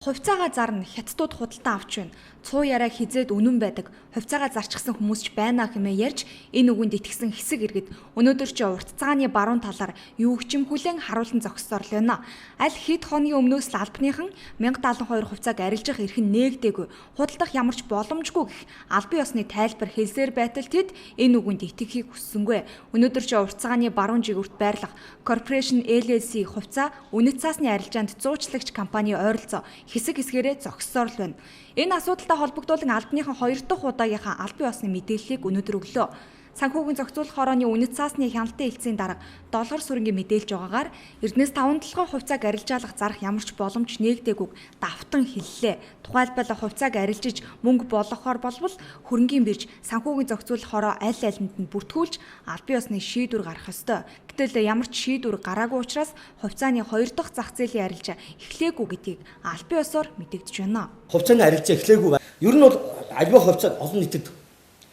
Хувьцаагаа зарна хятадууд худалдан авч байна. Цуу яриа хизээд үнэн байдаг. Хувьцаагаа зарчихсан хүмүүс ч байна хэмээн ярьж энэ үгэнд итгэсэн хэсэг иргэд өнөөдөр ч урт цагааны баруун талаар юу гчим хүлэн харуулсан зогссоор л байна. Аль хэд хоногийн өмнөөс л албаныхан 1072 хувьцааг арилжах эрх нь нээгдээгүй. Худалдах ямар ч боломжгүй гэх албан ёсны тайлбар хэлсээр байтал тэд энэ үгэнд итгэхийг хүссэнгүй. Өнөөдөр ч урт цагааны баруун жигүүрт байрлах Corporation LLC хувьцаа үнэт цаасны арилжаанд зуучлагч компани ойролцоо хэсэг хэсгээрээ зогссоор л байна. Энэ асуудалтай холбогдуулан албаныхан 2 дахь удаагийнхаа албан ёсны мэдээллийг өнөөдөр өглөө. Санхүүгийн зохицуулах хорооны үнэт цаасны хяналтын хэлтсийн дарга доллар сүрэнгийн мэдээлж байгаагаар Эрдэнэс 5 толгой хувьцааг арилжаалах зарах ямар ч боломж нээгдээгүйг давтан хэллээ. Тухайлбал хувьцааг арилжиж мөнгө болгохоор болбол хөрөнгийн бирж санхүүгийн зохицуулах хороо аль алинд нь бүртгүүлж албан ёсны шийдвэр гарах ёстой. Гэтэл ямар ч шийдвэр гараагүй учраас хувьцааны 2 дахь зах зээлийн арилжаа эхлээгүй гэдгийг албан ёсоор мэдэгдэж байна. Хувьцааны арилжаа эхлээгүй. Ер нь бол альва хувьцааг олон нийтэд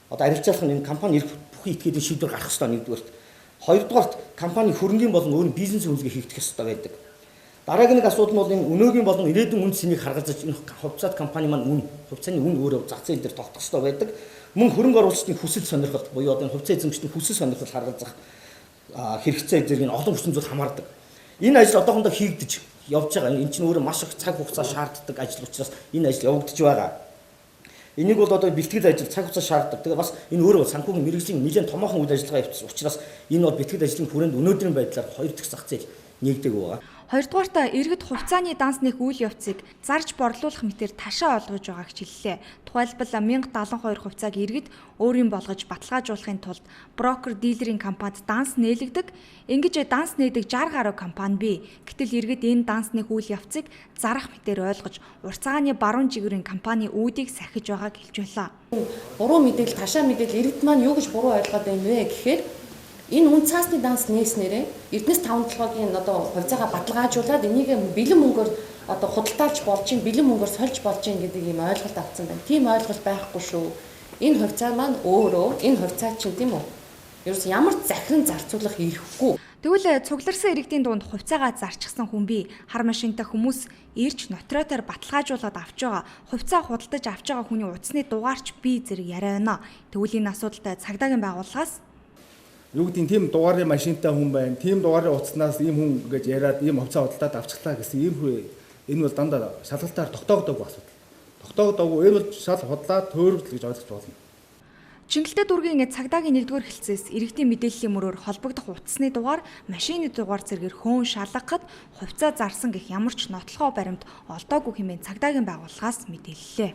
одоо арилжаалах нь энэ компани ирэх бүхий этгээдийн шийдвэр гарах ёстой нэгдүгээрт. Хоёрдугаарт компани хөрөнгийн болон өөр бизнес үнэлгээ хийгдэх ёстой байдаг. Дараагийн нэг асуудал нь бол энэ өнөөгийн болон ирээдүйн үн цэнийг харгалзаж энэ хувьцаат компани маань хувьцааны үн өөрөө зах зээл дээр тогтох ёстой байдаг. Мөн хөрөнгө оруулагчдын хүсэл сонирхол буюу одоо энэ хувьцаа эзэмшигчдийн хүсэл сонирхол харгалзах хэрэгцээ зэрэг энэ олон хүчин зүйл хамаардаг. Энэ ажил одоохондоо хийгдэж явж байгаа. Энэ чинь өөрөө маш их цаг хугацаа шаарддаг ажил учраас энэ ажил явагдаж байгаа. Энийг бол одоо бэлтгэл ажил цаг хугацаа шаарддаг. Тэгээ бас энэ өөрөө санхүүгийн мэргэжлийн нэлээд томоохон үйл ажиллагаа явуулсан учраас энэ бол бэлтгэл ажлын хүрээнд өнөөдрийн байдлаар 2 дахь зах зээл нэгдэг байгаа. Хоёрдугаартаа иргэд хувьцааны данс нэх үйл явцыг зарж борлуулах мэтээр ташаа олгож байгааг хэллээ. Тухайлбал 1072 хувьцааг иргэд өөрийн болгож баталгаажуулахын тулд брокер дилерийн компанид данс нээлгдэг. Ингэж данс нээдэг 60 гаруй компани бий. Гэтэл иргэд энэ данс нэх үйл явцыг зарах мэтээр ойлгож урт цагааны баруун жигүүрийн компани үүдийг сахиж байгааг хэлж байлаа. Буруу мэдээлэл, ташаа мэдээлэл иргэд маань юу гэж буруу ойлгоод байна вэ гэхээр энэ үн цаасны данс нээснээрээ Эрдэнэс 5 толгойн одоо хувьцаагаа баталгаажуулаад энийг бэлэн мөнгөөр одоо худалдаалж болж чинь бэлэн мөнгөөр сольж болж чинь гэдэг ийм ойлголт авсан байна. Тийм ойлголт байхгүй шүү. Энэ хувьцаа маань өөрөө энэ хувьцаа чинь тийм үү? Ерөөс ямар захиран зарцуулах эрхгүй. Тэгвэл цугларсан иргэдийн дунд хувьцаагаа зарчихсан хүн бий. Хар машинтай хүмүүс ирж нотариотоор баталгаажуулаад авч байгаа. Хувьцаа худалдаж авч байгаа хүний утасны дугаарч бий зэрэг яриа байна. Тэгвэл энэ асуудалтай цагдаагийн байгууллагаас юу гэдэг тийм дугаарын машинтай хүн байна. Тийм дугаарын утаснаас ийм хүн гэж яриад ийм хувьцаа худалдаад авчихлаа гэсэн ийм энэ бол дандаа шалгалтаар тогтоогдоогүй асуудал. Тогтоогдоогүй энэ бол шал худлаа төөрөвдөл гэж ойлгож байна. Чингэлтэй дүүргийн цагдаагийн 1-р хэлцээс иргэдийн мэдээллийн мөрөөр холбогдох утасны дугаар, машины дугаар зэргээр хөөн шалгахад хувьцаа зарсан гэх ямар ч нотлохоо баримт олдоогүй хэмээн цагдаагийн байгууллагаас мэдээллээ.